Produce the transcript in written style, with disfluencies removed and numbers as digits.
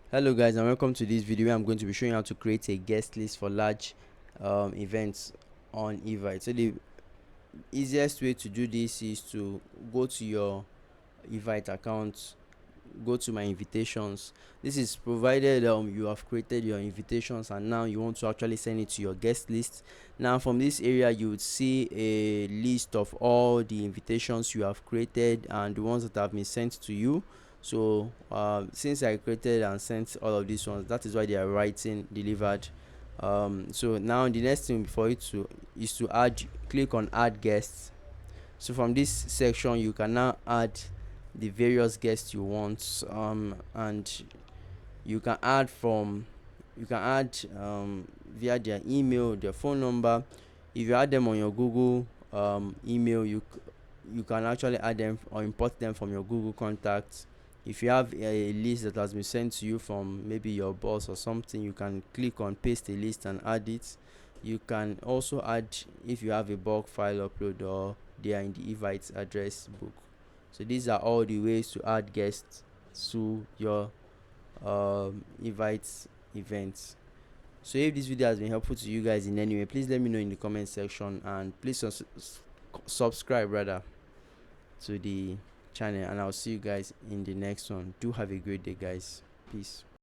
Hello guys, and welcome to this video where I'm going to be showing you how to create a guest list for large events on Evite. So the easiest way to do this is to go to your Evite account, go to my invitations. This is provided you have created your invitations and now you want to actually send it to your guest list. Now from this area you would see a list of all the invitations you have created and the ones that have been sent to you. So since I created and sent all of these ones, that is why they are writing delivered. So now the next thing for you to is to click on add guests. So from this section you can now add the various guests you want, and you can add via their email, their phone number. If you add them on your Google email, you can actually add them or import them from your Google contacts. If you have a list that has been sent to you from maybe your boss or something, you can click on paste a list and add it. You can also add if you have a bulk file upload or they are in the Evite address book. So these are all the ways to add guests to your Evite events. So if this video has been helpful to you guys in any way, please let me know in the comment section, and please subscribe rather to the channel, and I'll see you guys in the next one. Do have a great day guys. Peace.